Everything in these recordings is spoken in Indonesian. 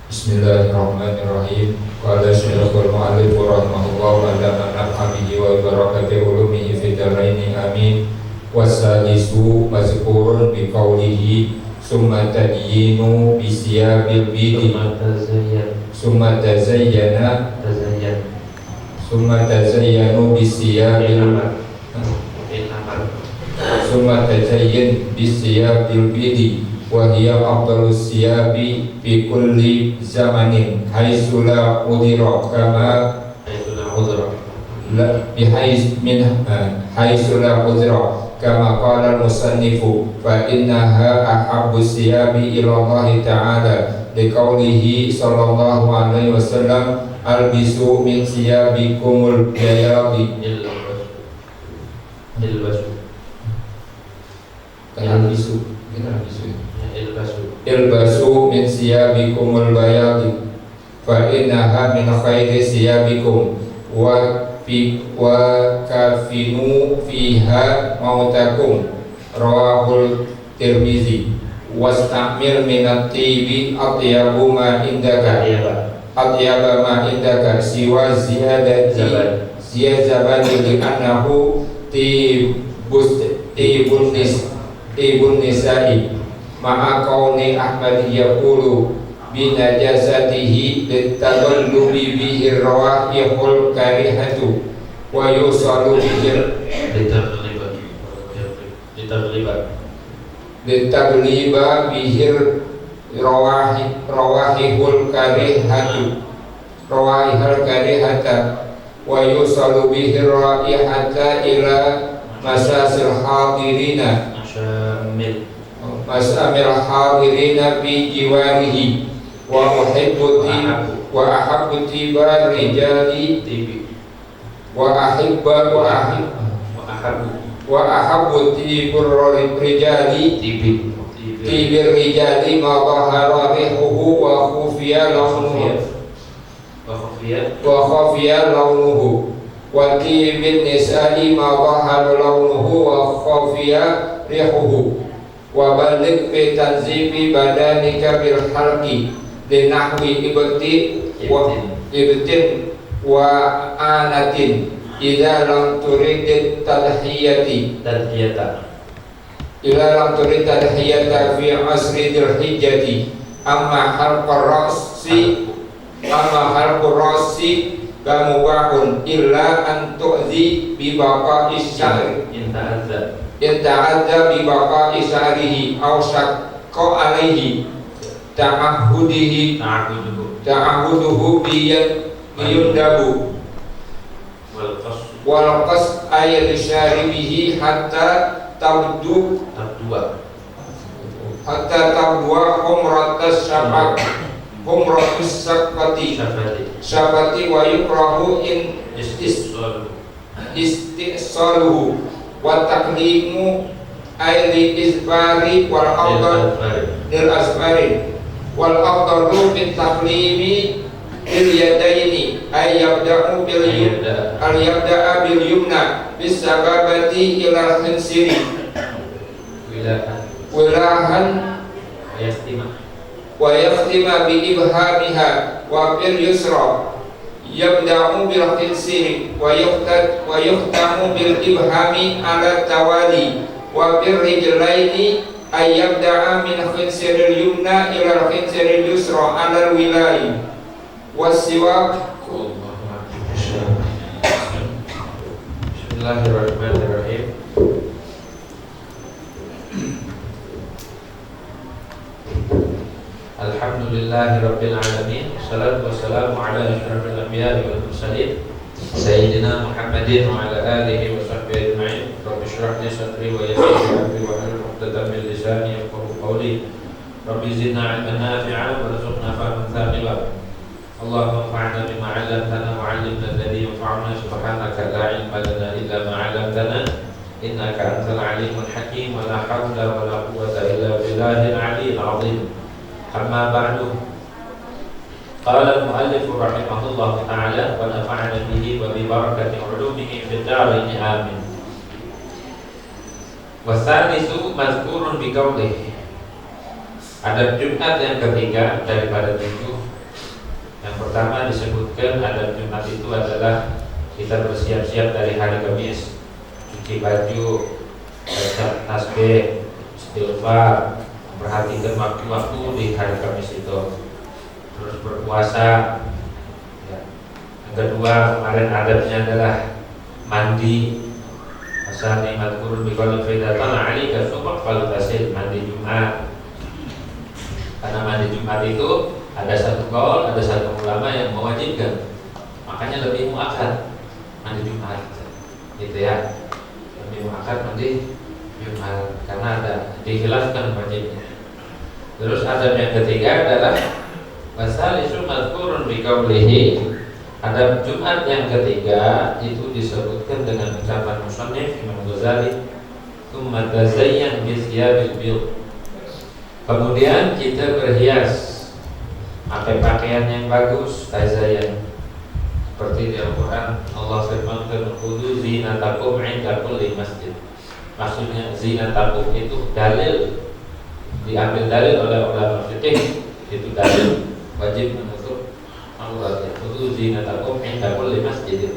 Bismillahirrahmanirrahim. Qala Syekhul Mu'allif rahimahullah wa ala naf'abihi wa barakati ulumihi fid dharaini amin. Wasalisu mazkurun bi qawlihi summa tadyinu bi siyabil bidi summa tazayyana summa tazayyanu bi siyabil summa tazayyin bi siyabil bidi wa hiya afdalus siyabi fi kulli zamanin haitsu la udira kama la bihais min haitsu la udira kama qala al-musannifu fa innaha ahabbu siyabi ila Allah ta'ala liqaulihi sallallahu alaihi wasallam albisu min siyabikumul bayadi ilbasu min siyabikumul bayadi fa innaha min khairi siyabikum wa kafinu fiha mautakum rawahul Tirmizi. Wastamir minat tibi atyabu ma indaka atyaba ma indaka siwa ziyadati ziyazabani li annahu tibun nisa'i ma'a kauni Ahmad yaqulu binajasatihi litadallubi bihi rawahihul karihatu wa yusalu bihi litagliba bihi rawahihul karihata wa yusalu bihi raihata ila masasil hadirina masamil hadirina fi jiwarihi wa ahabbu tiba rijali wa ahabbu tibur rijali tibir rijali ma dhahara rihuhu wa khufiya launuhu wa tibin nisa'i ma dhahara launuhu wa khufiya rihuhu wa balik fi tanzimi badanika bil halqi linahwi ibtin wa anatin idza lam turid tadhiyata fi asri dzulhijjati amma halqur rasi kamubahun illa an tu'zi bi baqa'is syahri in ta'adza bi baqa'i syahrihi aw syaqqa alaihi ta'ahuduhu biyundabu wal qas ayat syaribihi hatta tabdu humratus syafati wa yukrahu in istisaluhu wa taklimu ayli isbari wal afdal lil asbari wal afdalu bin taklimi bil yadaini ay yabda'u bil yumna bis sababati ila khinsiri wilahan wa yahtima bi ibhamiha wa bil yusra yabda'u bil khinsiri wa yuhtamu bil ibhami ala tawali wa bil rijlaini ay yabda'a min khinsiril yumna ila khinsiril yusra ala wilai wasiwak. Bismillahirrahmanirrahim. Alhamdulillahirabbil alamin. Wassalatu wassalamu ala asyrafil anbiya'i wal mursalin sayyidina Muhammadin wa ala alihi wa sahbihi ajma'in. Rabbi shrah li sadri wa yassir li amri wa hlul 'uqdatam min lisani yafqahu qawli. Rabbi zidna 'ilman nafi'an warzuqna fahman thaqiba. Allahumma anfa'na bima 'allamtana wa 'allimna alladhi yanfa'una subhanaka la 'ilma lana illa ma 'allamtana innaka antal 'alimul hakim wa la hawla wa la quwwata illa billahil 'aliyyil 'azim. Amma ba'du. Qala al-mu'allif rahimahullah ta'ala wa nafa'ana bihi wa bi barakati 'ulumihi fid dharain amin. Wasanisu mazkurun bi qawlihi. Adab Jumat yang ketiga daripada 7 pertama disebutkan adab Jumat itu adalah kita bersiap-siap dari hari Kamis, cuci baju, baca tasbih, istighfar, perhatikan waktu-waktu di hari Kamis itu, terus berpuasa. Ya. Yang kedua kemarin adabnya adalah mandi. Asal nikmat kurun bikol fidatan ali kasubak fal tasil, mandi Jumat. Karena mandi Jumat itu ada satu kaul, ada satu ulama yang mewajibkan, makanya lebih muakkad mandi Jumat, gitu ya, lebih muakkad mandi Jumat karena ada dikhilafkan wajibnya. Terus adab yang ketiga adalah wasalisu madhkurun biqaulihi. Adab Jumat yang ketiga itu disebutkan dengan ucapan musannif Imam Ghazali, tsumma tazayyan bi thiyabil bid. Kemudian kita berhias, pakai pakaian yang bagus, tazayyan. Seperti di Al-Quran Allah firmankan, khudu zinatakum 'inda kulli masjid. Maksudnya zinatakum itu dalil, diambil dalil oleh ulama fikih, itu dalil wajib menutup aurat. Khudu zinatakum 'inda kulli masjid.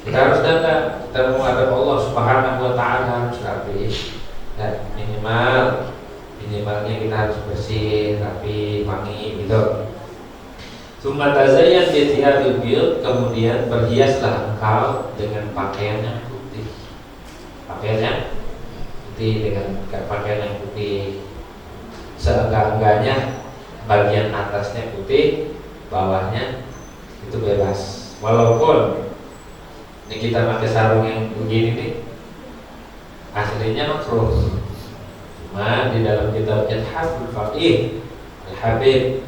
Kita harus datang, kita menghadap Allah Subhanahu wa taala harus rapi. Dan minimalnya kita harus bersih, rapi, wangi gitu. Tsumma tazayyan bi thiyabil bid, kemudian berhiaslah engkau dengan pakaian yang putih. Pakaian yang putih dengan pakaian yang putih. Seenggak-enggaknya bagian atasnya putih, bawahnya itu bebas. Walaupun ini kita pakai sarung yang begini nih, aslinya makruh. Cuma di dalam kitab Ithaful Faqih Al-Habib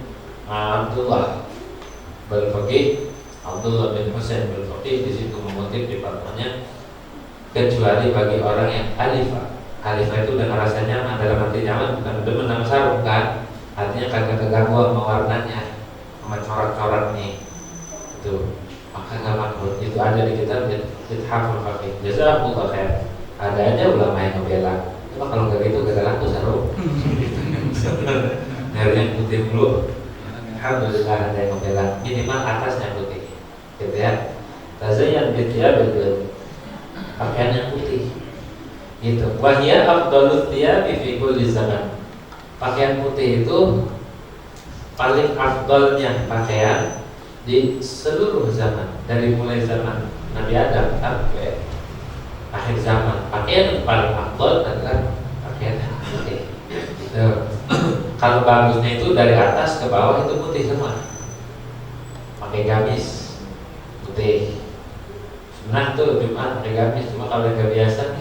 Abdullah bin Faqih, Abdullah bin Husain bin Faqih, di situ mengutip di fatwanya, kecuali bagi orang yang alifah. Alifah itu dengan rasa nyaman, dalam arti nyaman bukan demen sama sarung kan, artinya kagak keganggu sama warnanya, sama corak-corak nih, itu maka nggak makruh. Itu ada di kitab Ithaful Faqih. Jazakumullah khair. Ada aja ulama yang ngebela. Cuma kalau nggak gitu gak laku sarung. Dari yang putih dulu. Alhamdulillah ada yang membela. Minimal atasnya putih, gitu ya. Tazayyan bi thiyabil bid, pakaian yang putih, gitu. Wa hiya afdalus thiyabi fi kulli zaman. Pakaian putih itu paling afdalnya pakaian di seluruh zaman, dari mulai zaman Nabi Adam sampai akhir zaman. Pakaian yang paling afdal adalah pakaian yang putih. Kalau bagusnya itu dari atas ke bawah itu putih semua. Pakai gamis putih. Sunnah tuh Jumat pakai gamis, cuma kalau nggak biasa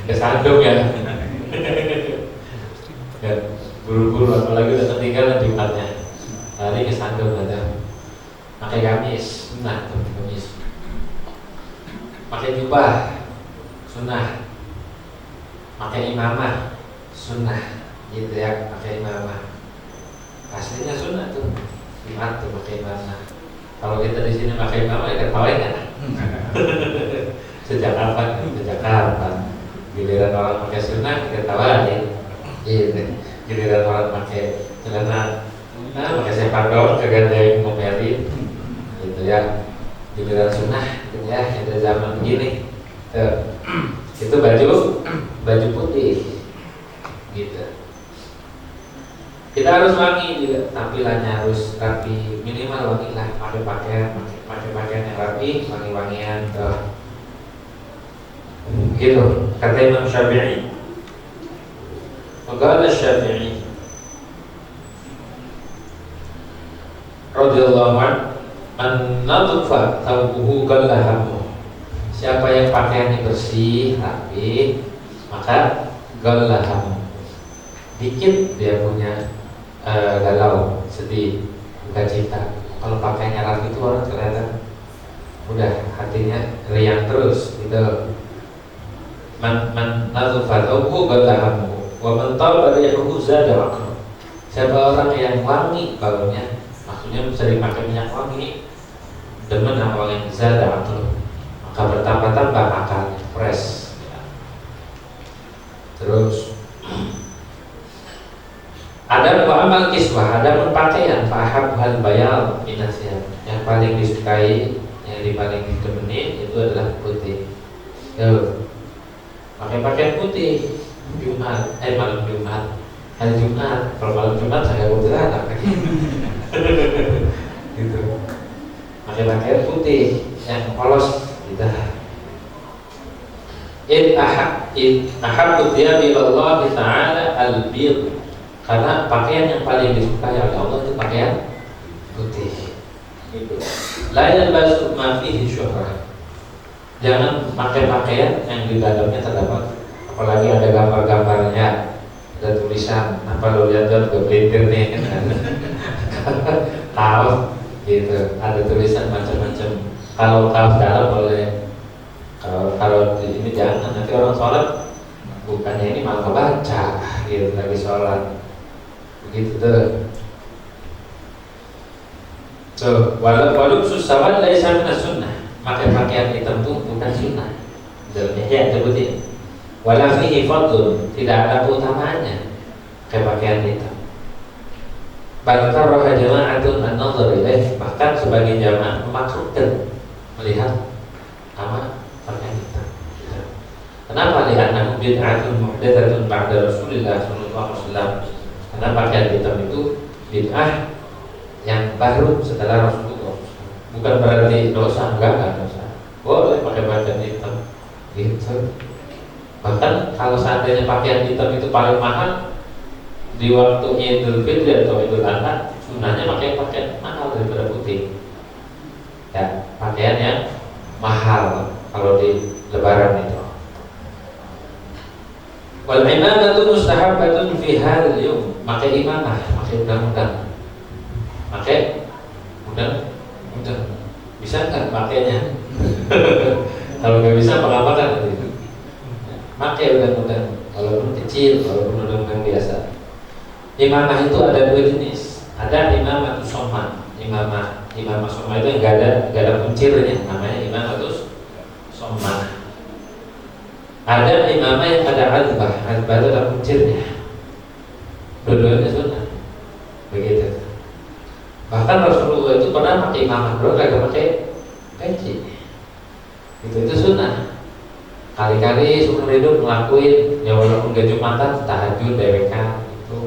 kesandung ya. Ya buru-buru, apalagi udah ketinggalan Jumatnya, hari kesandung ada. Pakai gamis, sunnah tuh gamis. Pakai jubah, sunnah. Pakai imamah, sunnah, gitu ya. Pakai imamah, aslinya sunnah tuh. Jumat tuh pakai imamah. Kalau kita di sini pakai imamah ya ketawain kan? Sejak kapan? Sejak kapan? Giliran orang pakai sunnah kita tawarin. Gitu. Giliran orang pakai celana, pakai sepanduk kagak ada yang ngomelin, gitu ya. Giliran sunnah, gitu ya. Kita zaman gini, itu baju putih, gitu. Kita harus wangi juga, tampilannya harus rapi, minimal wangi lah. Pakai pakaian yang rapi, wangi-wangian, gitu. Kata Imam Syafi'i. Qala Syafi'i radhiyallahu anhu, an-nadfa thawbuhu gallahamu. Siapa yang pakaiannya bersih, rapi, maka gallahamu, dikit dia punya galau, sedih, bukan cinta. Kalau pakaiannya rapi itu orang kelihatan udah hatinya riang terus, gitu. Man nadfa thawbuhu gallahamu wa man taba rihuhu zada aqra. Siapa orang yang wangi baunya, maksudnya sering pakai minyak wangi, demen sama wangi, zada aqra, maka bertambah-tambah akalnya, fresh. Terus Ada wa amal kiswah, ada pakaian fahab hal bayal minasya, yang paling disukai, yang paling ditemani itu adalah putih. Pakai pakaian putih Jumat, malam Jumat, hari Jumat. Kalau malam Jumat saya putih anak gitu. Pakai pakaian putih yang polos gitu. Ahabbu thiyabi Allah Ta'ala al-bid, karena pakaian yang paling disukai oleh Allah itu pakaian putih. Gitu. La yalbasu ma fihi syuhrah. Jangan pakai pakaian yang di dalamnya terdapat, apalagi ada gambar-gambarnya, ada tulisan. Apa lo lihat tuh kepelintir nih? Kaos gitu, ada tulisan macam-macam. Kalau kaos dalam boleh. Kalau di sini jangan, nanti orang sholat bukannya ini malah kebaca gitu lagi sholat begitu tuh. So walau susawat dari sana sunnah, pakai pakaian hitam itu bukan sunnah. Dalam ya sebutin. Wala fihi fadlun, tidak ada keutamaannya pakai pakaian hitam. Bahkan roh jama'atun an-nazar ilaih, bahkan sebagai jamaah memakruhkan melihat apa pakaian hitam. Kenapa? Lihat bid'atun muhdatsatun ba'da Rasulillah sallallahu alaihi wasallam. Karena pakaian hitam itu bid'ah yang baru setelah Rasulullah. Bukan berarti dosa, enggak dosa. Boleh pakai pakaian hitam gitu. Bahkan kalau seandainya pakaian hitam itu paling mahal di waktu Idul Fitri atau Idul Adha, sunahnya pakai pakaian mahal daripada putih. Ya, pakaian yang mahal kalau di Lebaran itu. Wal imamatu mustahabbatun fi hadzal yawm. Pakai imamah, pakai udang-udang. Pakai udang. Bisa enggak pakainya? Kalau nggak bisa mengapakan itu? Pakai udang-udang. Walaupun kecil, walaupun udang-udang biasa. Imamah itu ada dua jenis. Ada imamah somah. Imamah somah itu yang nggak ada kuncirnya, namanya imamah somah. Ada imamah yang ada adbah itu ada kuncirnya. Dua-duanya sunnah. Begitu. Bahkan Rasulullah itu pernah pakai imamah bro, kagak pakai peci. Itu sunnah. Kali-kali seumur hidup ngelakuin, ya walaupun gak Jumatan, tahajud, DWK itu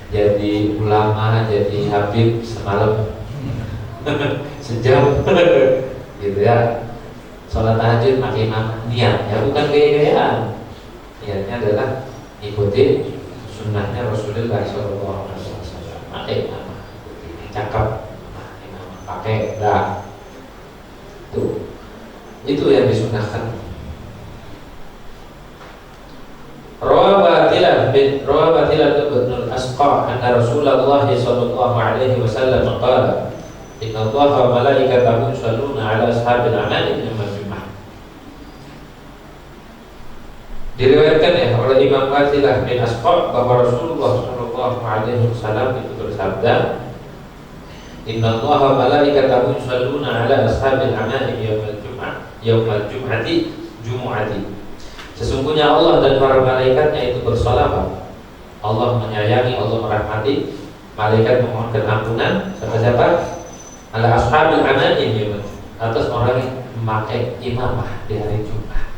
jadi ulama, jadi habib semalam sejam gitu ya. Sholat tahajud pakai imamah, niat ya bukan gaya-gayaan. Niatnya adalah ikuti sunnahnya Rasulullah SAW. Pakai imamah, cakep, imamah pakai dah. Itu yang disunahkan. Rawabatilah bin Asqa anna Rasulullah sallallahu alaihi wasallam qala inna Allaha wa malaikatahu yusholluna ala ashabil amali yawmal jum'ah. Diriwayatkan ya oleh Imam Watilah bin Asqa bahwa Rasulullah sallallahu alaihi wasallam itu bersabda, inna Allaha wa malaikatahu yusholluna ala ashabil amali yawmal jum'ati. Sesungguhnya Allah dan para malaikatnya itu bersolawat. Allah menyayangi, Allah merahmati, malaikat memohonkan ampunan siapa? Ala ashabil amani, atas orang yang memakai imamah di hari Jumat.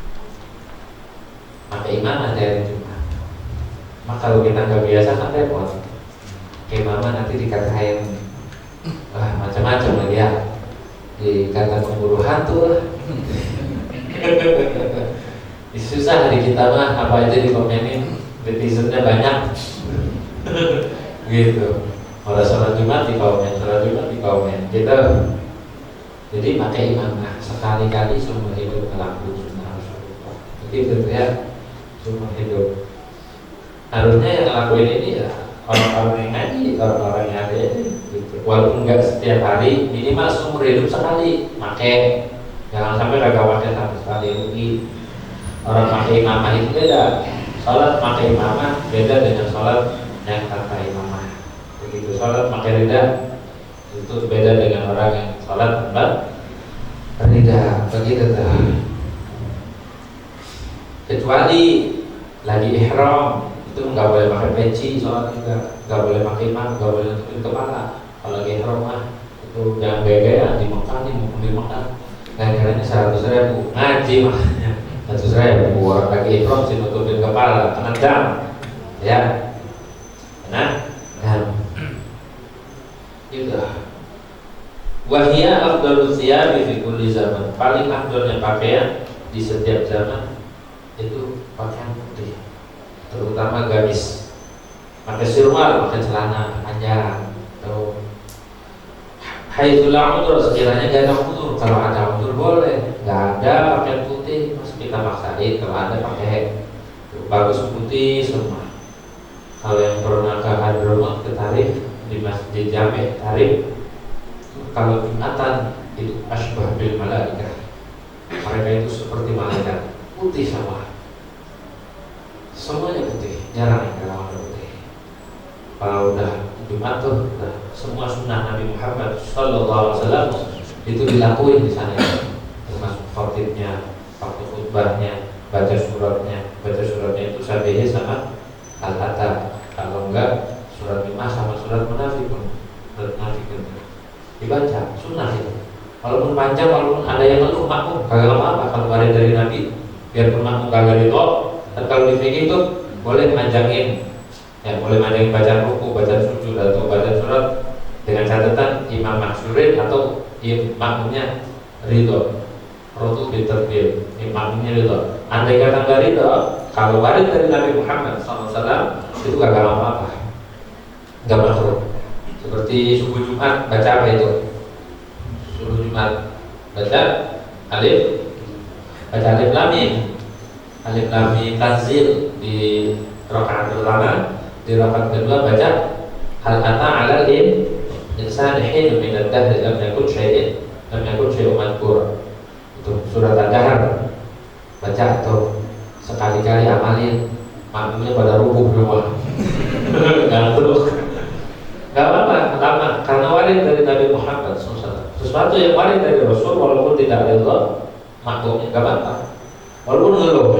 Pakai imamah di hari Jumat. Maka kalau kita nggak biasa kan repot. Imamah nanti dikatain macam-macam lagi ya. Dikata pemburu hantu lah. Susah hari kita mah, apa aja dikomenin, netizennya banyak gitu. Kalau sholat Jumat di komen, sholat Jumat di komen gitu. Jadi pakai imamah sekali-kali seumur hidup ngelakuin sunnah Rasulullah. Begitu ya, seumur hidup. Harusnya yang ngelakuin ini ya orang-orang yang ngaji, orang-orang yang ada gitu. Walaupun nggak setiap hari, minimal seumur hidup sekali pakai. Jangan sampai kagak pakai sama sekali rugi. Orang pakai imamah itu beda. Sholat pakai imamah beda dengan sholat yang tanpa imamah. Begitu sholat pakai rida itu beda dengan orang yang sholat tanpa rida. Begitu tuh. Kecuali lagi ihram Itu nggak boleh pakai peci, sholat juga nggak boleh pakai imam, nggak boleh nutupin kepala. Kalau lagi ihram mah itu jangan gaya-gaya di Mekah nih, mau di Mekah ganjarannya 100.000 ngaji makanya 100.000 orang lagi ihram sih nutupin kepala kena dam ya. Nah, itu wahia afdalus thiyabi fi kulli zaman, paling afdalnya pakaian di setiap zaman itu pakaian putih, terutama gamis. Pakai sirwal, pakai celana panjang. Atau haitsul udzur, sekiranya gak ada udzur. Kalau ada udzur boleh, nggak ada pakaian putih masih kita maksain. Kalau ada pakai bagus putih semua. Kalau yang pernah ke Hadramaut ke Tarif di Masjid Jami' Tarif, kalau Jumatan itu asbah bil malaikah, mereka itu seperti malaikat, putih semua, semuanya putih, jarang yang warna putih. Kalau udah Jumat tuh udah semua sunnah Nabi Muhammad SAW itu dilakuin di sana, termasuk khotibnya, waktu khutbahnya, baca suratnya itu Sabihah sama Al-Hatta. Kalau enggak surat 5 sama surat Munafikun dibaca, sunnah itu. Walaupun panjang, walaupun ada yang ngeluh makmum kagak apa-apa. Kalau ada dari Nabi, biarpun makmum kagak ditolak. Dan kalau di fikih itu boleh manjangin, ya boleh manjangin bacaan ruku, bacaan sujud atau bacaan surat dengan catatan imam maksudin atau makmumnya ridho. Rotu biterbil, imamnya ridho. Andai kata nggak ridho, kalau warid dari Nabi Muhammad SAW itu kagak apa-apa, nggak makruh. Seperti subuh Jumat baca apa itu? Subuh Jumat baca alif lam mim, alif lam mim tanzil di rakaat pertama. Di rakaat kedua baca hal ata 'alal insani hin min ad-dahr lam yakun syai'un madhkur. Itu surat Ad-Dahr baca atau sekali-kali amalin, makmumnya pada rubuh semua. Gak apa-apa, lama, karena warid dari Nabi Muhammad SAW. Sesuatu yang warid dari Rasul walaupun tidak ridho, makmumnya gak apa-apa. Walaupun ngeluh,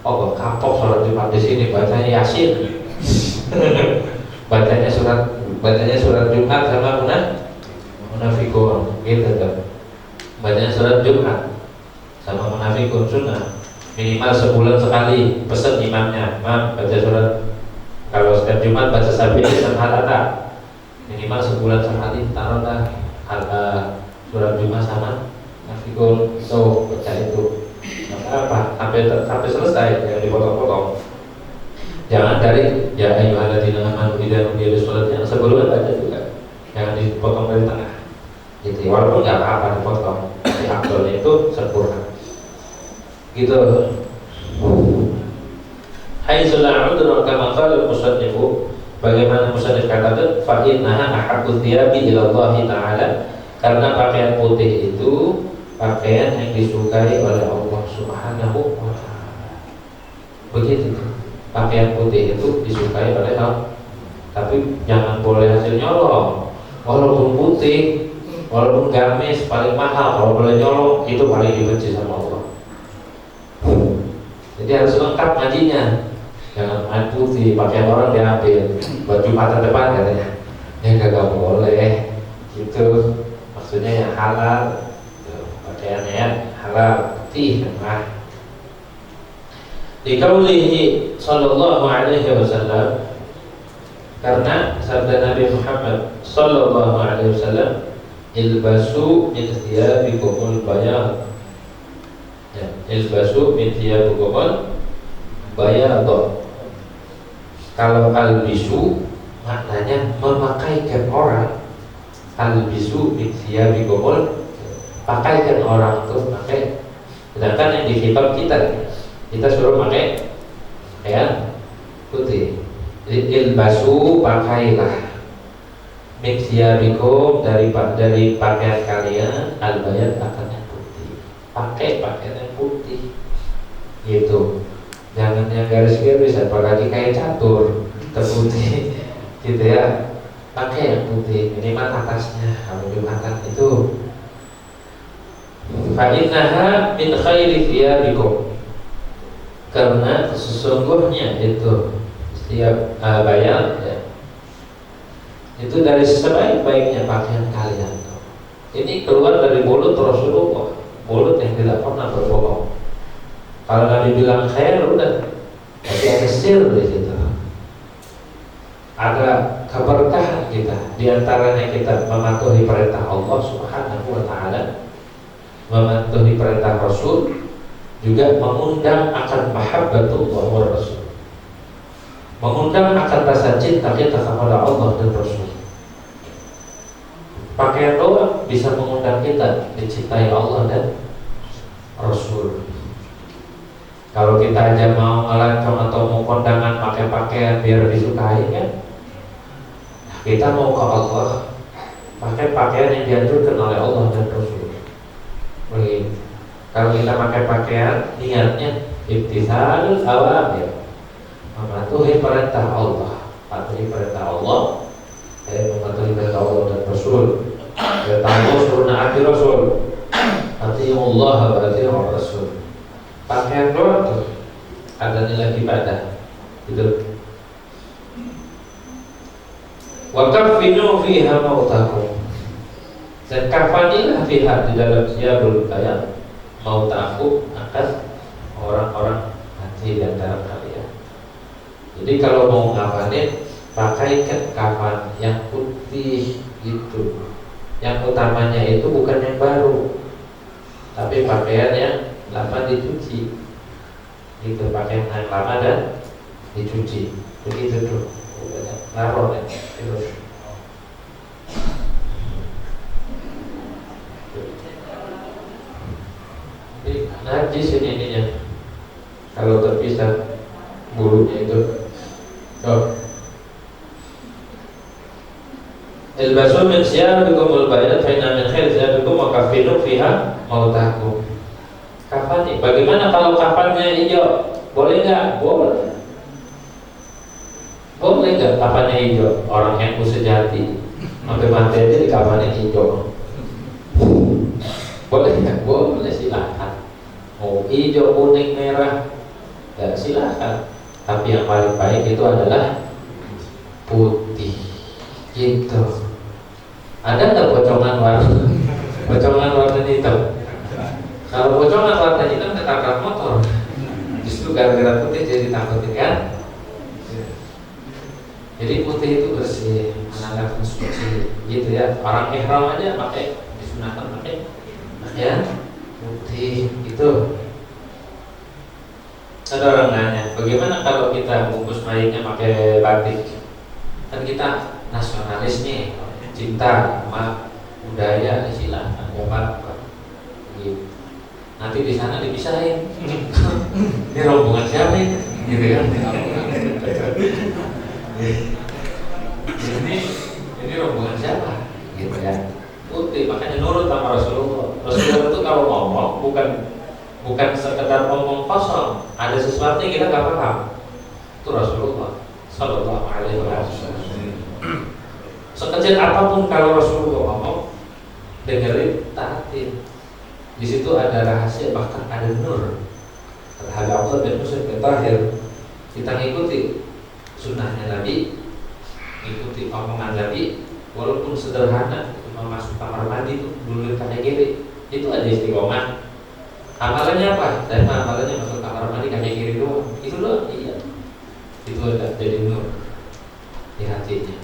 oh kapok sholat Jumat di sini bacanya Yasin, bacanya surat Jumat sama Munafikun, gitu kan? Bacanya surat Jumat sama Munafikun sunnah. Minimal sebulan sekali pesan imamnya, imam baca surat. Kalau setiap Jumat baca Sabihah sama Al-Hatta, minimal sebulan sekali taruhlah ada surat Jumat sama Munafikun itu baca itu. Apa sampai selesai, jangan dipotong-potong. Jangan dari ya ayyuhalladzina amanu idza nudiya lis-sholati sebelumnya baca juga, jangan dipotong dari tengah. Gitu. Walaupun nggak apa-apa dipotong, tapi aktualnya itu sempurna. Gitu. Haitsul udzur kama qala al-musannif, bagaimana musannif katakan fa innaha ahabbu thiyabi ila Allah taala, karena pakaian putih itu pakaian yang disukai oleh Allah Subhanahu wa taala. Begitu. Pakaian putih itu disukai oleh Allah. Tapi jangan boleh hasil nyolong. Walaupun putih, walaupun gamis paling mahal, kalau boleh nyolong itu paling dibenci sama Allah. Jadi harus lengkap ngajinya. Jangan main putih, pakaian orang diambil buat Jumatan depan katanya. Ya kagak boleh. Gitu. Maksudnya yang halal. Pakaiannya ya halal, putih mah. Di qaulihi sallallahu alaihi wasallam, karena sabda Nabi Muhammad sallallahu alaihi wasallam, ilbasu min thiyabikumul bayad. Ya, ilbasu min thiyabikumul bayad. Kalau albisu maknanya memakaikan orang. Albisu min thiyabikumul, pakaikan orang tuh pakai. Sedangkan yang di kitab kita suruh pakai pakaian putih. Jadi ilbasu, pakailah, min thiyabikum, dari pakaian kalian, al-bayad, pakaian yang putih. Pakai pakaian yang putih. Gitu. Jangan yang garis-garis, apalagi kayak catur terputih gitu ya. Pakai yang putih, minimal atasnya. Kalau Jumatan itu fa innaha min khairi thiyabikum, karena sesungguhnya itu setiap bayat ya, itu dari sebaik-baiknya pakaian kalian. Ini keluar dari mulut Rasulullah, mulut yang tidak pernah berbohong. Kalau Nabi bilang khair udah, tapi ada sir di situ. Ada keberkahan kita, di antaranya kita mematuhi perintah Allah Subhanahu wa taala, mematuhi perintah Rasul, juga mengundang akan mahabbatullah wa Rasul, mengundang akan rasa cinta kita kepada Allah dan Rasul. Pakaian doang bisa mengundang kita dicintai Allah dan Rasul. Kalau kita aja mau ngelancong atau mau kondangan pakai pakaian biar disukai kan, kita mau ke Allah pakai pakaian yang dianjurkan oleh Allah dan Rasul. Begitu. Kalau kita pakai pakaian niatnya imtithalul awamir, mematuhi perintah Allah, mematuhi perintah Allah, mematuhi perintah Allah dan Rasul. Perintah Allah suruh naati Rasul, atiiullah wa atiiur Rasul. Pakaian doang tuh ada nilai ibadah gitu. Wa kafinu fiha mautakum, dan kafanilah fiha di dalam siyabul bayat mautakum akan orang-orang mati di antara kalian. Jadi kalau mau ngapain, pakaikan kafan yang putih itu. Yang utamanya itu bukan yang baru, tapi pakaian yang lama dicuci. Itu pakaian yang lama dan dicuci. Begitu tuh. Naruh ya. Terus. Najis ini ininya. Kalau terpisah bulunya itu. Ilbasu min siyabikum al-bayat fa inna min khair siyabikum wa kafinu fiha mautakum. Kapan nih? Bagaimana kalau kapannya hijau? Boleh nggak? Boleh. Boleh nggak kapannya hijau? Orang yang sejati sampai mati aja di kapannya hijau. Boleh nggak? Boleh, silakan. Mau hijau, kuning, merah, ya silakan. Tapi yang paling baik itu adalah putih. Gitu. Ada nggak pocongan warna? Pocongan warna hitam. Kalau pocongan warna hitam ketabrak motor, justru gara-gara putih jadi takutin kan? Jadi putih itu bersih, menandakan suci, gitu ya. Orang ihram aja pakai, disunahkan pakai pakaian putih itu. Ada orang nanya, bagaimana kalau kita bungkus mayatnya pakai batik? Kan kita nasionalis nih, cinta sama budaya, silakan, nggak apa-apa. Gitu. Nanti di sana dipisahin. Ini rombongan siapa ini? Gitu kan? Ini rombongan siapa? Gitu ya. Putih, makanya nurut sama Rasulullah. Rasulullah itu kalau ngomong bukan sekedar ngomong kosong. Ada sesuatu yang kita nggak paham. Itu Rasulullah Sallallahu Alaihi Wasallam. Sekecil apapun kalau Rasulullah ngomong, dengerin, taatin. Di situ ada rahasia, bahkan ada nur. Terhadap Allah dan Rasul terakhir, kita ngikuti sunnahnya Nabi, ngikuti omongan Nabi, walaupun sederhana, cuma masuk kamar mandi itu dulu kaki kiri, itu ada istiqomah. Amalannya apa? Saya amalannya masuk kamar mandi kaki kiri doang. Itu doang, iya. Itu ada jadi nur di hatinya.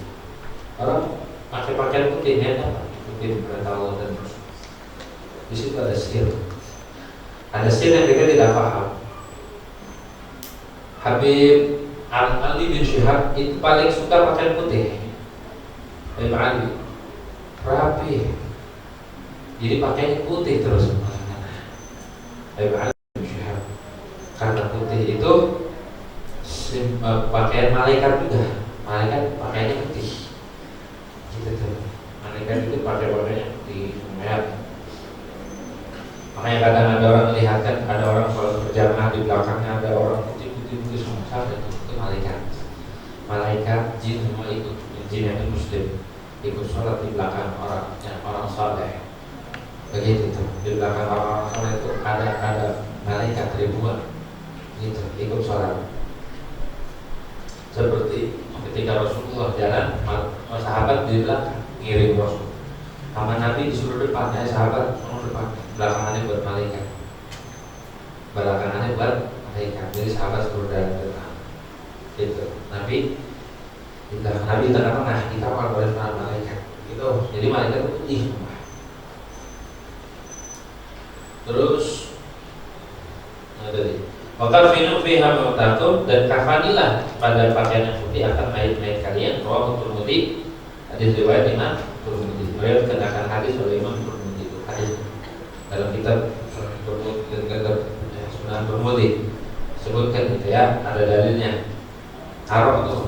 Orang pakai pakaian putih ya, apa? Ikuti perintah Allah dan Rasul. Di situ ada sir. Ada sir yang kita tidak paham. Habib Ali bin Syihab itu paling suka pakaian putih. Habib Ali rapi, jadi pakainya putih terus. Habib Ali bin Syihab karena putih itu pakaian malaikat juga. Malaikat pakaiannya putih. Gitu tuh. Malaikat itu pakaiannya putih merah. Makanya kadang ada orang melihatkan, ada orang sholat berjamaah di belakangnya ada orang putih-putih semua saja, itu malaikat. Malaikat jin semua ikut, jin yang muslim ikut sholat di belakang orang saleh. Begitu tuh, di belakang orang saleh itu ada malaikat ribuan, gitu ikut sholat. Seperti ketika Rasulullah jalan, sahabat di belakang ngiring Rasul. Sama Nabi disuruh depan, ya sahabat suruh depan, belakangannya buat malaikat. Belakangannya buat malaikat. Jadi sahabat suruh depan. Gitu. Nabi di belakang Nabi di tengah-tengah, kita kalau boleh depan malaikat. Gitu. Jadi malaikat putih. Terus tadi wakafinu fiha mautakum, dan kafanilah pada pakaian yang putih akan mayat-mayat kalian. Rawahu Tirmidzi, hadis riwayat Imam Tirmidzi. Beliau kenakan hadis oleh Imam Tirmidzi, itu hadis dalam kitab Sunan Tirmidzi sebutkan gitu ya, ada dalilnya. Arab tuh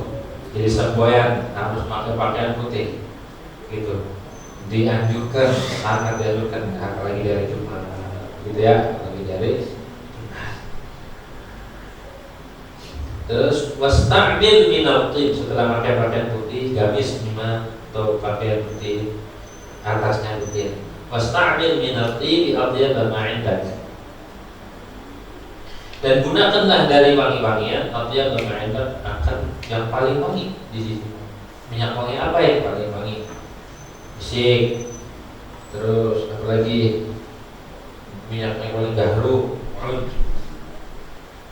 jadi semboyan harus pakai pakaian putih gitu, dianjurkan, sangat dianjurkan, apalagi dari Jumat gitu ya, lagi dari. Terus wasta'bil minal thib, setelah pakai pakaian putih, gamis memang atau pakaian putih atasnya putih. Wasta'bil minal thib atyab ma indak, dan gunakanlah dari wangi-wangian atyab ma indak, akan yang paling wangi di sini. Minyak wangi apa yang paling wangi? Misik. Terus apalagi minyak yang paling dahulu,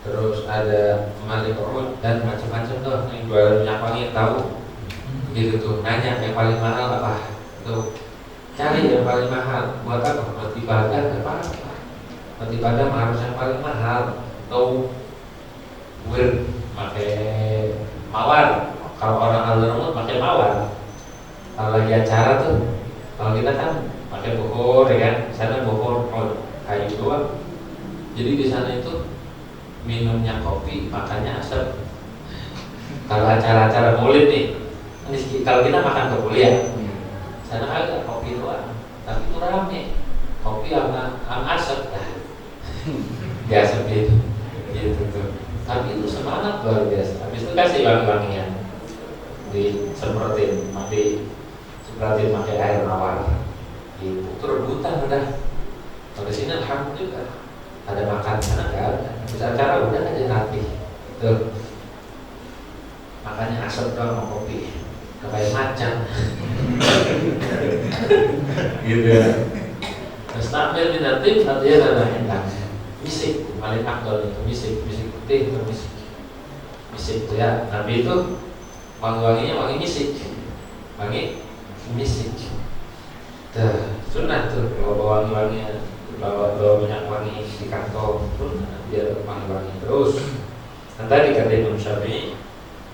terus ada malik urut dan macam-macam tuh yang jualan minyak wangi, tahu gitu tuh, nanya yang paling mahal apa tuh, cari yang paling mahal. Buat apa? Buat ibadah apa? Buat ibadah harus yang paling mahal. Tuh wir pakai mawar, kalau orang Hadramaut pakai mawar. Kalau lagi acara tuh, kalau kita kan pakai bukur ya kan, sana bukur kayu doang. Jadi di sana itu minumnya kopi, makannya asap. Kalau acara-acara maulid nih, kalau kita makan ke kuliah, sana agak kopi doang, tapi itu rame, kopi sama asap, biasa gitu, gitu tuh. Tapi itu semangat luar biasa. Habis itu kasih wangi-wangian, disemprotin, semprotin pakai air mawar, gitu. Itu rebutan udah. Kalau di sini alhamdulillah ada makan, sana nggak ada. Bisa acara udah aja nanti tuh, makanya asap doang sama kopi, kayak macan gitu ya. Mustaqbil binatif artinya adalah enak, misik paling aktual itu, misik putih atau misik itu ya. Nabi itu wangi-wanginya wangi misik, tuh sunnah tuh, bawa wangi-wangian, bawa minyak wangi di kantong pun biar wangi-wangi terus. Dan tadi kata Imam Syafi'i,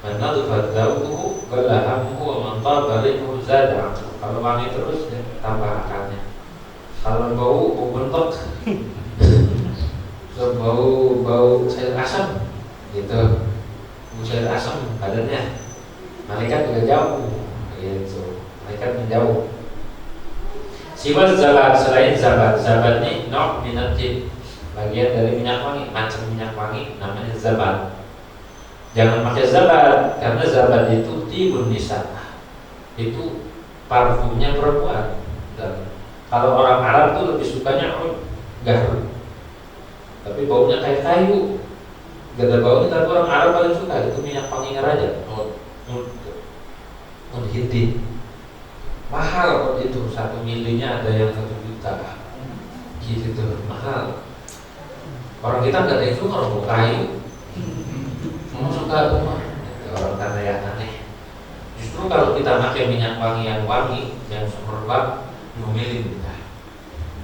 man nadhafat thawbuhu qalla hammuhu wa man taba rihuhu zada. Kalau wangi terus ya, tambah akalnya. Kalau bau bentok, bau sayur asam gitu, bau sayur asam badannya, malaikat juga jauh gitu, malaikat menjauh. Siwal zabat, selain zabat ini nok minatin, bagian dari minyak wangi, macam minyak wangi namanya zabat. Jangan pakai zabat, karena zabat itu tibun nisa, itu parfumnya perempuan. Dan kalau orang Arab tuh lebih sukanya garu, tapi baunya kayak kayu, gak ada baunya. Tapi orang Arab paling suka itu minyak wanginya raja, Hindi. Mahal kok itu, 1 milinya ada yang 1 juta gitu tuh, mahal. Orang kita nggak ada yang suka orang kayu, suka rumah orang tanah yang aneh. Justru kalau kita pakai minyak wangi yang semerbak, diomelin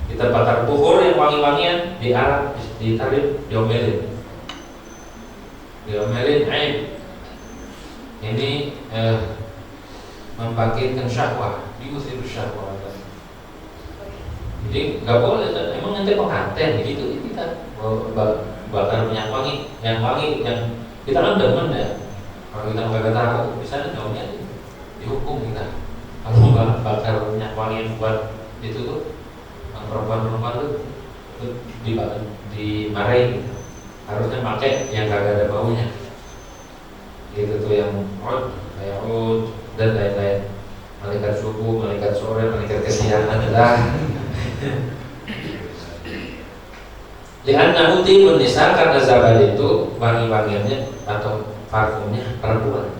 kita bakar bukur yang wangi-wangian di Arab, ditarik, diomelin aib. Ini membangkitkan syahwat, diusir syahwat. Jadi nggak boleh, emang nanti pengantin gitu kita bakar minyak wangi yang kita kan demen ya. Kalau kita nggak tahu, misalnya jauhnya dihukum kita. Kalau bakar minyak wangi yang buat itu tuh, perempuan tuh dimarahin gitu. Harusnya pakai yang kagak ada baunya. Gitu tuh, yang kayak dan lain-lain. Malaikat subuh, malaikat sore, malaikat kesiangan adalah li'annahu tibun nisa, karena zabat itu wangi-wangiannya atau parfumnya perempuan.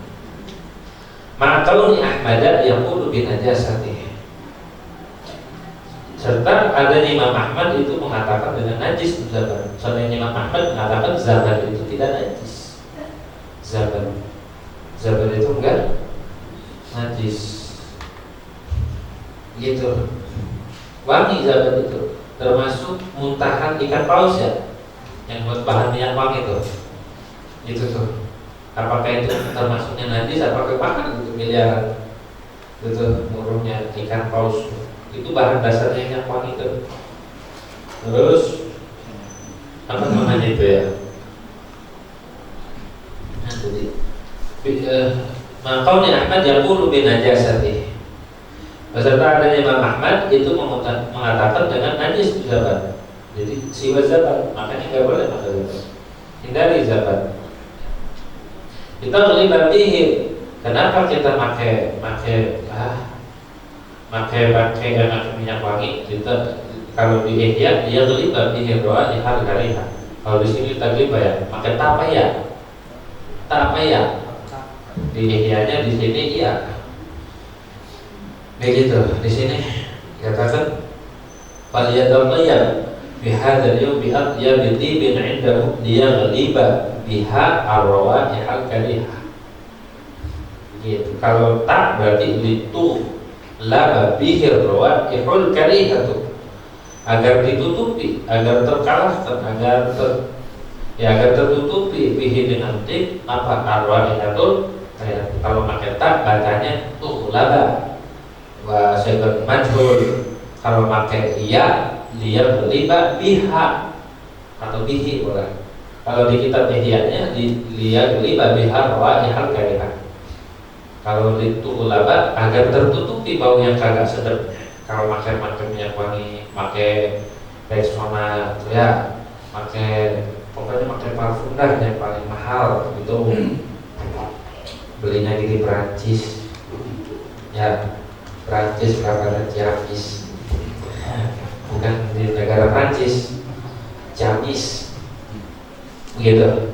Ma'akauni Ahmad yaqulu bi najasatihi, serta adanya Imam Ahmad itu mengatakan dengan najis zaban. Soalnya Imam Ahmad mengatakan zaban itu tidak najis. Zaban itu enggak najis. Gitu. Wangi zaban itu termasuk muntahan ikan paus ya, yang buat bahan minyak wangi itu. Itu tuh. Apakah itu termasuknya najis? Apakah makan itu miliaran? Itu murungnya ikan paus. Itu bahan dasarnya minyak wangi itu. Terus apa namanya itu ya? Nah, jadi maqaul Ahmad yaqulu bi najasati. Beserta adanya Imam Ahmad itu mengatakan dengan najis zaban. Jadi siwa zaban, makanya nggak boleh makan zaban. Hindari zaban. Kita terlibat bihi. Kenapa kita pakai minyak wangi? Kita kalau di Ihya dia terlibat bihi roa di hal kariha. Kalau di sini terlibat ya, pakai tapaya. Di Ihya-nya di sini iya. Begitu. Di sini katakan fal yatamayyan bihadzal yawm bi atyab tibin 'indahu liyaghliba biha ar-rawa'ih al-karihah. Gitu. Kalau tak berarti itu laba bihi ar-rawa'ih al-karihah, agar ditutupi, agar terkalahkan, agar tertutupi bihi dengan tib apa ar-rawa'ih al-karihah. Kalau pakai tak bacanya tuh laba wa syai'un majhul. Kalau pakai iya dia berlibat biha atau bihi boleh. Kalau di kitab Ihya-nya dia berlibat biha rawaih al-karihah. Kalau itu ulama agar tertutupi bau yang kagak sedap. Kalau pakai minyak wangi, pakai Rexona ya, pokoknya pakai parfum dah yang paling mahal itu. Belinya di Perancis. Ya, Perancis karena Ciamis. Bukan di negara Prancis, Ciamis, gitu.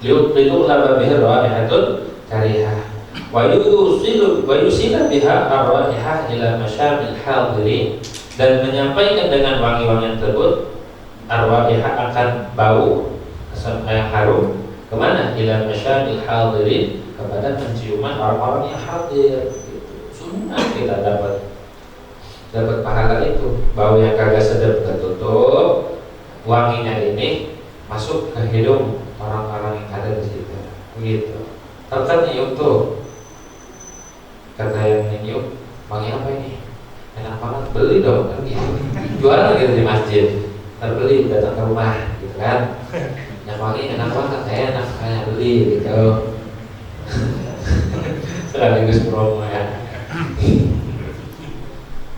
Liutu laba biha raihatun karihah, wa yusila biha ar-raihah ila masyamil hadirin, dan menyampaikan dengan wangi-wangian tersebut ar-raihah akan bau yang harum kemana? Ila masyamil hadirin, kepada penciuman orang-orang yang hadir. Sunnah kita dapat pahala itu. Bau yang kagak sedap tertutup, wanginya ini masuk ke hidung orang-orang yang ada di situ. Begitu. Tetap nyium tuh. Kata yang nyium, wangi apa ini? Enak banget, beli dong kan gitu. Jualan gitu di masjid. Terbeli datang ke rumah gitu kan. Yang wangi enak banget, enak kayak beli gitu. Sekaligus promo ya.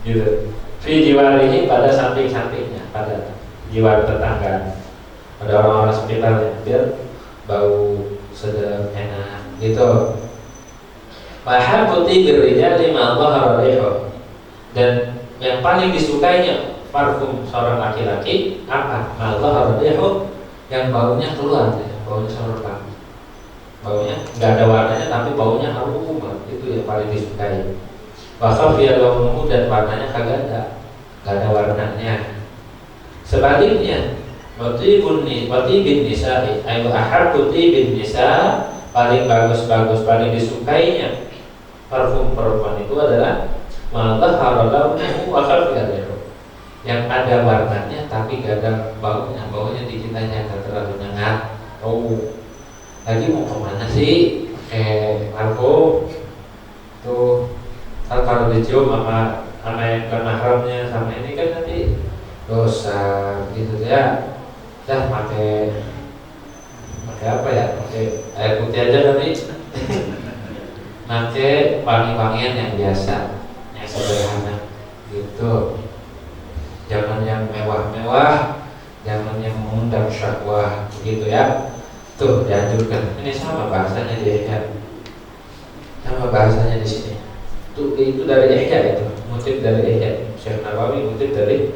Gitu. Fi jiwarihi, pada samping-sampingnya, pada jiwar tetangga, pada orang-orang sekitarnya, biar bau sedap enak gitu. Mahabbu tibir rijali ma dhahara rihu, dan yang paling disukainya parfum seorang laki-laki apa? Ma dhahara rihu, yang baunya keluar, baunya sorotan. Baunya nggak ada warnanya tapi baunya harum, itu yang paling disukai. Wakaf dia launuhu, dan warnanya kagak ada warnanya. Sebaliknya, watibin nisa'i, ayu ahabbu tibin nisa, paling bagus, paling disukainya parfum perempuan itu adalah ma dhahara launuhu wa khafiya rihu, yang ada warnanya tapi gak ada baunya. Baunya dikit aja, gak terlalu nyengat. Oh, lagi mau kemana sih? Parfum tuh kalau dicium sama yang bukan mahramnya, sama ini kan nanti dosa gitu ya. Dah pakai apa ya? Pakai air putih aja nanti. Pakai wangi-wangian yang biasa, yang sederhana gitu. Jangan yang mewah-mewah, jangan yang mengundang syahwat begitu ya. Tuh dianjurkan. Ini sama bahasanya di Ihya. Sama bahasanya di sini. Itu dari Ihya, itu ngutip dari Ihya. Syekh Nawawi ngutip dari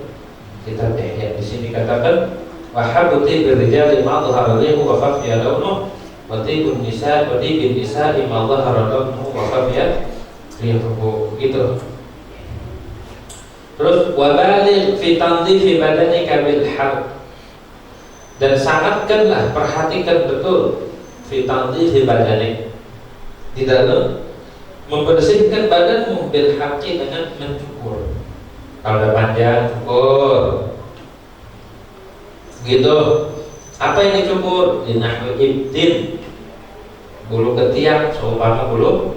kitab Ihya. Di sini katakan Wa habbu tibir rijali ma dhahara rihu wa khafiya launuhu wa tibun nisa wa tibin nisa'i ma dhahara launuhu wa khafiya rihuhu. Gitu. Terus wabaligh fi tanzifi badanika bil halq, dan sangatkanlah, perhatikan betul fi tanzifi badanik, di dalam membersihkan badanmu bil haqqi, dengan mencukur. Kalau udah panjang cukur. Gitu. Apa yang dicukur? Dinahwi ibtin, bulu ketiak, seumpama bulu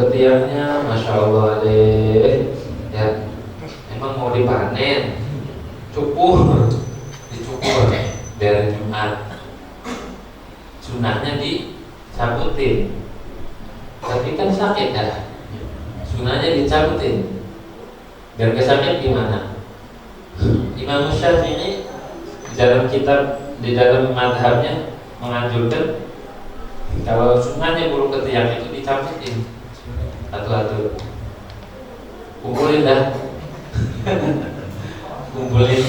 ketiaknya, masya Allah deh, ya emang mau dipanen, dicukur dari Jumat, sunahnya dicabutin, tapi kan sakit dah, sunahnya dicabutin, biar gak sakit gimana? Imam Syafi'i dalam kitab, di dalam madhabnya menganjurkan kalau sunahnya bulu ketiak itu dicabutin satu-satu, kumpulin dah, kumpulin.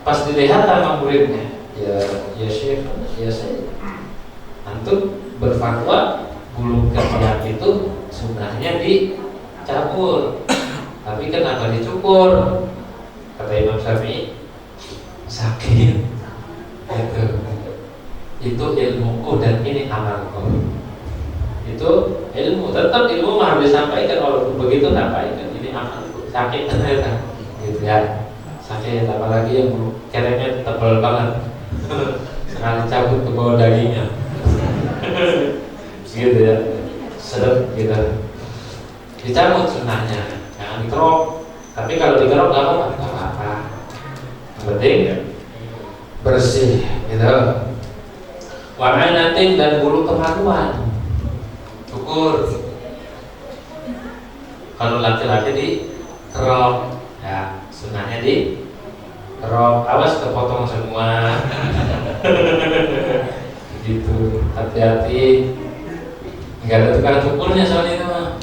Pas dilihat sama muridnya, ya Syekh, ya saya, antum berfatwa bulu ketiak itu sunahnya dicabut, tapi kenapa dicukur? Kata Imam Syafi'i, sakit. Itu ilmuku dan ini amalku. Itu ilmu, tetap ilmu harus disampaikan. Walaupun begitu sampaikan, ini amalku. Sakit ternyata, gitu ya. Sakit, apalagi yang kerengnya tebal banget. Sekali cabut ke bawah dagingnya. Gitu ya, sedap gitu. Dicabut sunahnya, jangan dikerok. Tapi kalau dikerok nggak apa-apa. Yang penting bersih, gitu. Wa'anatin, dan bulu kemaluan, cukur. Kalau laki-laki dikerok, ya sunahnya dikerok. Awas kepotong semua. Gitu, hati-hati. Nggak ada tukang cukurnya soal itu mah,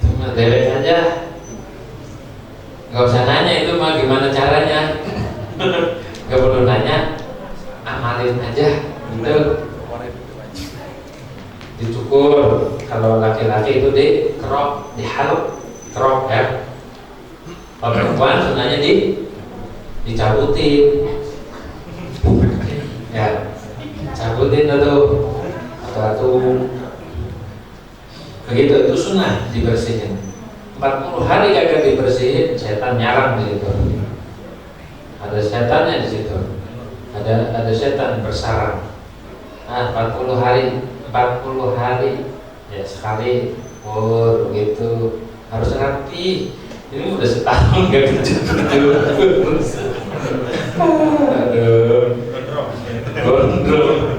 cuma derek aja. Nggak usah nanya itu mah gimana caranya. Nggak perlu nanya, amalin aja. Gitu. Dicukur. Kalau laki-laki itu dikerok, dihaluk, kerok ya. Kalau perempuan sunahnya dicabutin. Ya, cabutin tuh. Atau begitu, itu sunnah dibersihin. 40 hari kagak dibersihin, setan nyarang di situ. Ada setannya di situ. Ada setan bersarang. 40 hari ya sekali. Oh begitu, harus rapi. Ini udah setahun gak kecukur. Aduh, gondrong.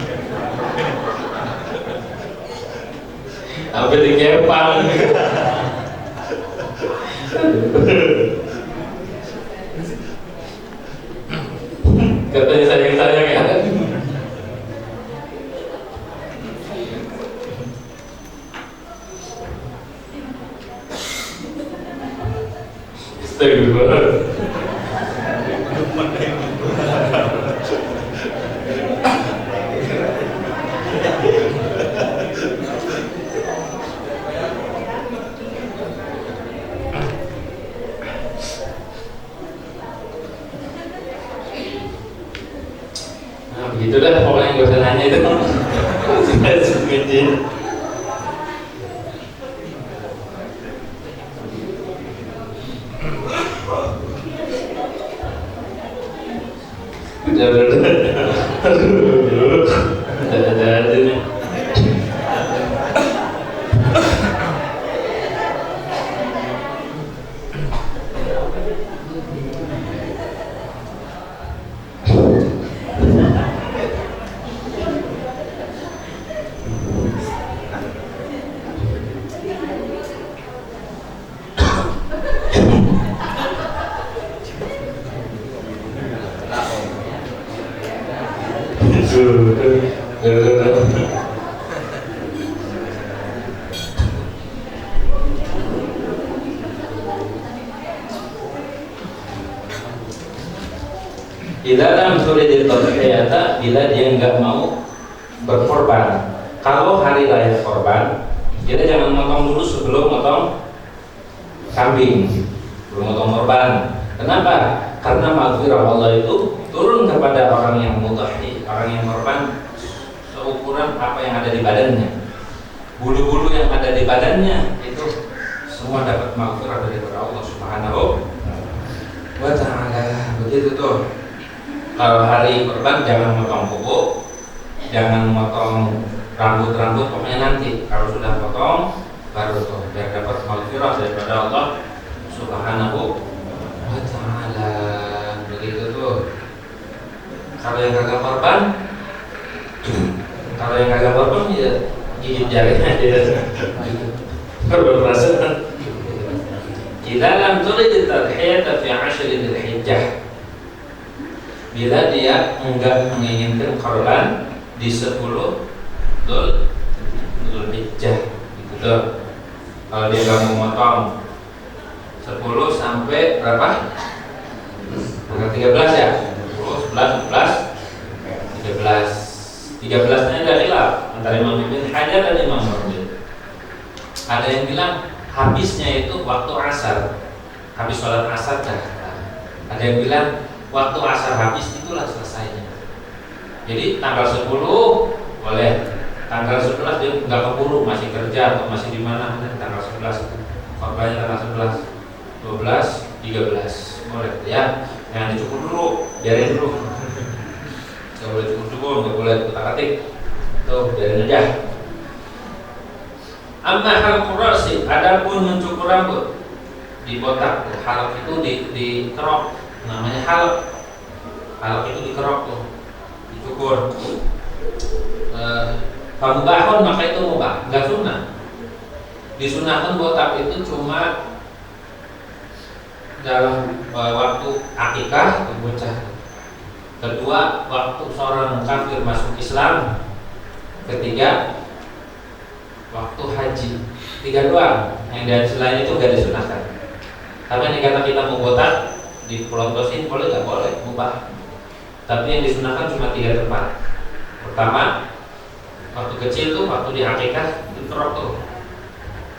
Sampai dikepang. Katanya sayang-sayang ya. Astagfirullah. Begitulah pokoknya gak usah nanya itu. Ada nih. Bila lam turidil tadhiyata, bila dia nggak mau berkorban. Kalau hari raya korban, kita jangan motong dulu sebelum motong kambing, sebelum motong korban. Kenapa? Karena maghfirah Allah itu turun kepada orang yang mudhhi, orang yang korban seukuran apa yang ada di badannya. Bulu-bulu yang ada di badannya itu semua dapat maghfirah dari Allah Subhanahu wa ta'ala. Begitu tuh. Kalau hari korban jangan motong kuku, jangan motong rambut-rambut, pokoknya nanti kalau sudah potong baru tuh biar dapat maghfirah daripada Allah Subhanahu wa ta'ala. Begitu tuh. Kalau yang kagak korban, ya gigit jarinya dia. Korban perasaan. Jika lam turid tadhiyata fi 'ashri Dzulhijjah, bila dia enggak menginginkan korban di 10 Dzulhijjah, gitu. Kalau dia nggak mau motong 10 sampai berapa? Tanggal 13 ya? 10, 11, 12, 13 nya ada khilaf antara Imam Ibn Hajar dan Imam Nawawi. Ada yang bilang habisnya itu waktu asar, habis sholat asar dah. Ada yang bilang waktu asar habis itulah selesainya. Jadi tanggal 10 boleh, tanggal 11 dia nggak keburu, masih kerja atau masih di mana, tanggal 11 korbannya tanggal 11, 12, 13 boleh ya. Jangan dicukur dulu, biarin dulu. Nggak boleh cukur, nggak boleh kutak-atik, tuh biarin aja. Amma halqur ra'si, adapun mencukur rambut dibotak, halq itu dikerok, namanya halq. Halq itu dikerok tuh, dicukur. Kamu bahon maka itu mubah, nggak sunnah. Disunahkan botak itu cuma dalam waktu akikah atau bocah. Kedua, waktu seorang kafir masuk Islam. Ketiga, waktu haji. 3 doang. Yang dari selain itu gak disunahkan. Tapi yang dikata kita mau botak, dipelontosin boleh gak boleh, mubah. Tapi yang disunahkan cuma 3 tempat. Pertama, waktu kecil tuh, waktu di akikah dikerok tuh.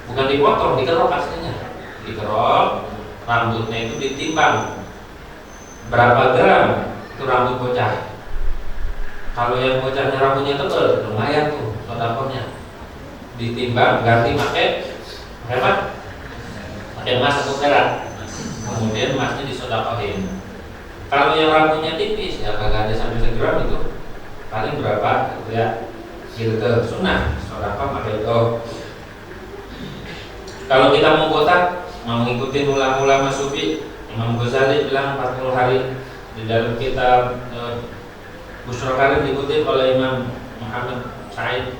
Bukan dipotong, dikerok aslinya. Dikerok, rambutnya itu ditimbang berapa gram itu rambut bocah. Kalau yang bocahnya rambutnya tebal, lumayan tuh sodakohnya. Ditimbang, ganti pakai apa? Pakai emas atau perak. Kemudian emasnya disodakohin. Kalau yang rambutnya tipis, ya kagak ada sampai segram itu. Paling berapa gitu ya. Gitu tuh, sunnah sodakoh pakai itu. Kalau kita mau botak, mau ngikutin ulama-ulama sufi, Imam Ghazali bilang 40 hari. Di dalam kitab Busyra Karim diikuti oleh Imam Muhammad Said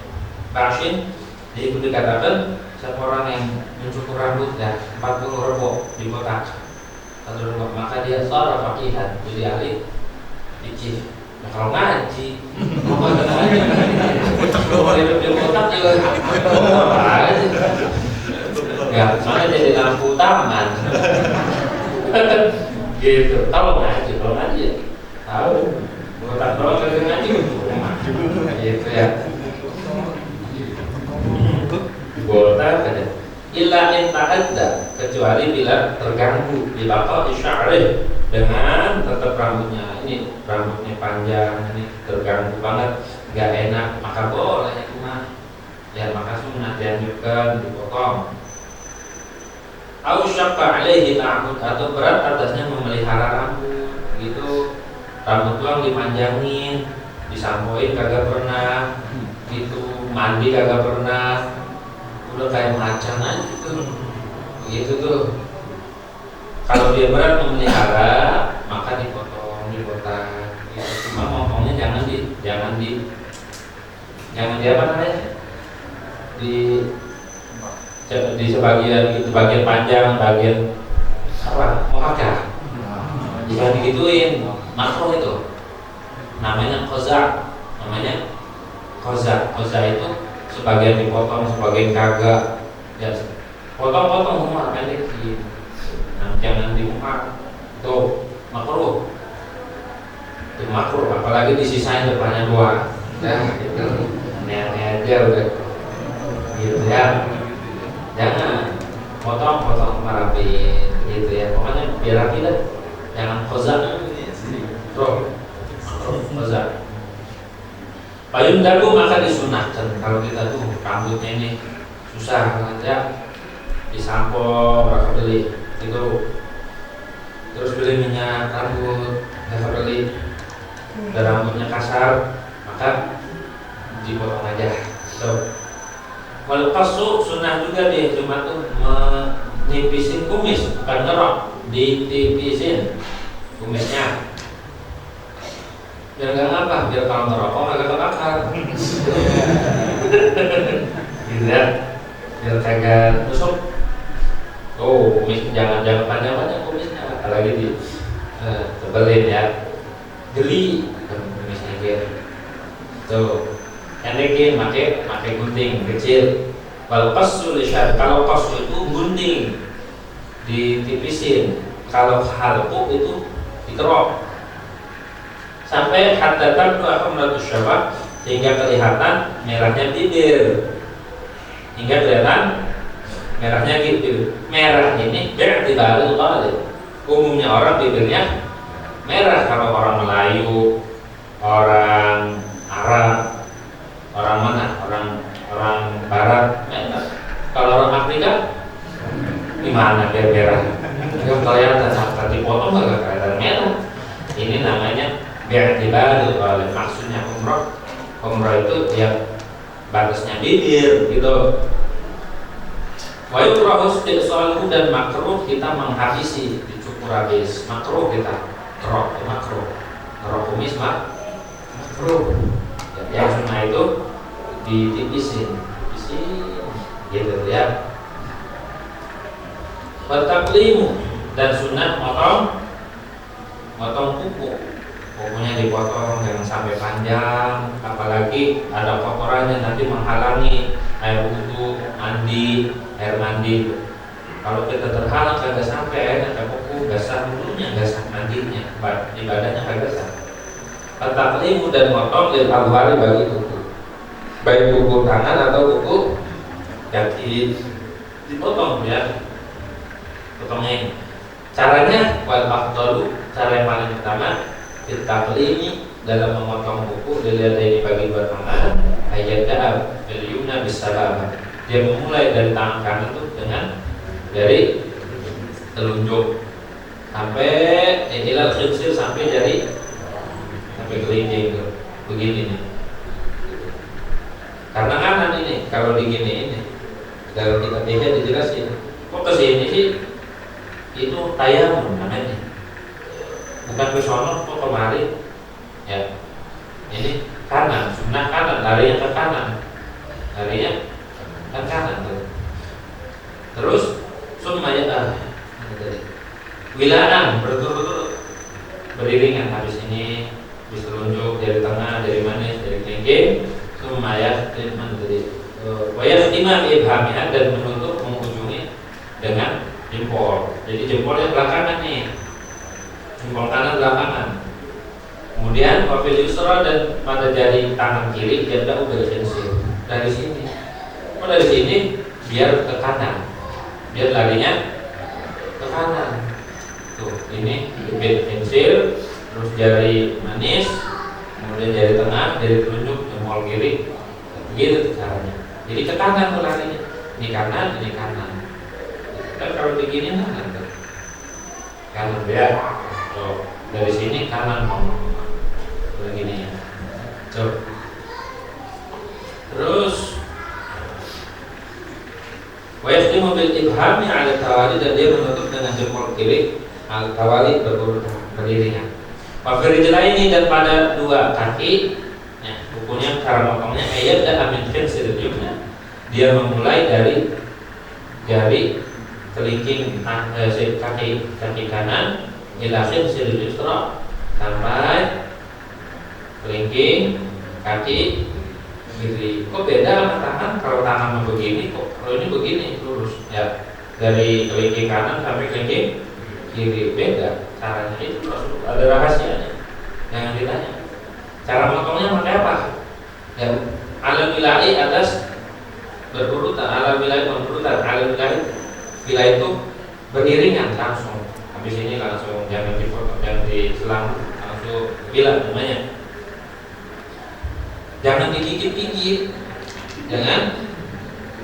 Bashin, diikuti katakan siapa orang yang mencukur rambut ya 40 rebo dibotak 1 rebo, maka dia seorang faqihan, jadi ahli fikih. Nah, kalau ngaji mau ngaji dia botak juga aja. Ya, soalnya jadi lampu taman. Gitu. Kalau ngaji tahu. Botak kalau kagak ngaji gitu ya. Botak aja. Illa in ta'adda, kecuali bila terganggu di bakal isya'rih dengan tetap rambutnya ini rambutnya panjang ini terganggu banget, nggak enak, maka boleh itu mah. Ya maka sunnah dianjurkan dipotong. Au syaqqa alaihi ta'amud, atau berat atasnya memelihara rambut gitu. Rambut doang dipanjangin, disampoin kagak pernah gitu, mandi kagak pernah, udah kayak macan aja gitu tuh. Kalau dia berat memelihara maka dipotong, dibotak gitu. Cuma ngomongnya jangan di apa namanya, di sebagian gitu, bagian panjang, bagian apa, muhakah, jangan digituin, makruh itu. Namanya qaza, qaza itu sebagian dipotong, sebagian kagak. Ya, potong-potong semua pendek gitu. Nah, jangan dimuak, tuh makruh. itu makruh, apalagi disisain depannya dua. Nah itu aneh-aneh aja udah gitu ya. Jangan potong merapin gitu ya, pokoknya biar rapi dah, jangan kozak kozak. Payung dagu maka disunahkan kalau kita tuh rambutnya ini susah ya, disampo bakal beli itu, terus beli minyak rambut bakal beli, dan rambutnya kasar maka dipotong aja. Wal qasu sunnah juga dia cuma tuh menipisin kumis, bukan ngerok, ditipisin kumisnya. Biar gak apa, biar kalau ngerokok agak kebakar. Gitu ya, biar kagak tusuk. Oh, kumis jangan panjang-panjang kumisnya, apalagi di tebelin ya, geli kumisnya gitu. Tuh, endekin pakai gunting kecil. Kalau qasu lisyad, kalau qasu itu gunting, ditipisin. Kalau halqu itu dikerok. Sampai hatta tabdu hamratus syabab, sehingga kelihatan merahnya bibir, hingga kelihatan merahnya bibir. Merah ini bi'tibaril ghalib. Umumnya orang bibirnya merah kalau orang Melayu, orang Arab, orang mana? Orang Barat merah. Kalau orang Afrika gimana biar merah? Enggak kelihatan, saat dipotong enggak kelihatan merah. Ini namanya bi'tibaril ghalib. Maksudnya umrah itu yang batasnya bibir gitu. Wa yukrahu istiqsaluhu, dan makruh kita menghabisi, dicukur habis. Makruh kita kerok, makruh. Kerok kumis makruh. Yang sunnah itu ditipisin gitu ya. Wa taqlimu, dan sunnah motong kuku. Pokoknya dipotong, jangan sampai panjang, apalagi ada kotorannya nanti menghalangi air wudu, air mandi. Kalau kita terhalang kagak sampai airnya ke kuku, basah wudunya, basah mandinya, ibadahnya kagak sah. At-taqlimu, dan motong lil abwari bagi kuku, baik kuku tangan atau kuku kaki, dipotong ya. Potongnya ini caranya wal afdalu, cara yang paling utama ini dalam memotong kuku, dilihat ini bagi dua tangan, ayat fil yumna bisalam, dia memulai dari tangan kanan itu dari telunjuk sampai ilal khinsir, sampai kelingking begini nih. Karena kanan ini kalau digini ini dalam kitab dia dijelasin kok kesini sih, itu tayamum namanya, bukan ke sono kok kemari ya. Ini kanan, sunnah kanan, larinya ke kanan tuh. Terus sumaya wilangan berturut-turut beriringan, habis ini habis telunjuk dari tengah, dari manis, dari kelingking, sumaya wayah timah ibhamiha, dan menutup mengunjungi dengan jempol. Jadi jempolnya belakangan nih, jempol kanan belakangan. Kemudian wafil yusra, dan pada jari tangan kiri dia bil khinsir. Dari sini. Oh, dari sini biar ke kanan. Biar larinya ke kanan. Tuh, ini bil khinsir, terus jari manis, kemudian jari tengah, jari telunjuk, jempol kiri. Begitu caranya. Jadi ke kanan tuh larinya. Ini kanan, ini kanan. Dan kalau begini kanan ya. Tuh, dari sini kanan begini ya. Tuh. Terus wa yaqdimu bil ibhami 'ala tawali, dan dia menutup dengan jempol kiri al tawali beriringan. Wa ini, dan pada dua kaki ya, bukunya cara motongnya ayat dan amin khinsir yumna, dia memulai dari jari kelingking kaki kanan ila khinsir yusra, sampai kelingking kaki kiri. Kok beda sama tangan? Kalau tangan begini, kok kalau ini begini lurus ya, dari kelingking kanan sampai kelingking kiri, beda caranya. Itu ada rahasianya. Jangan ditanya. Cara motongnya pakai apa? Ya, alal wilayah atas berurutan, alal wilayah berurutan, alal wilayah itu beriringan langsung. Habis ini langsung jangan dipotong, jangan diselang, langsung bilang namanya. Jangan digigit-gigit, jangan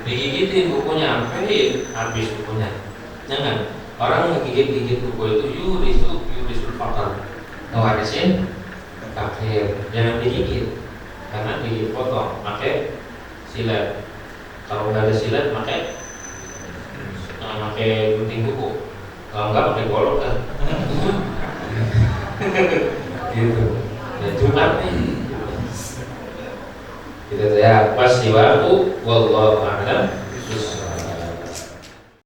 digigitin kukunya sampai habis kukunya. Jangan. Orang ngegigit-gigit kuku itu yurisul fakar, ngewarisin fakir. Jangan digigit, karena dipotong pakai silet. Kalau nggak ada silet pakai gunting kuku. Kalau nggak pakai golok kan. Gitu. Dan Jumat nih. Kita lihat pas siwaku wallahu a'lam.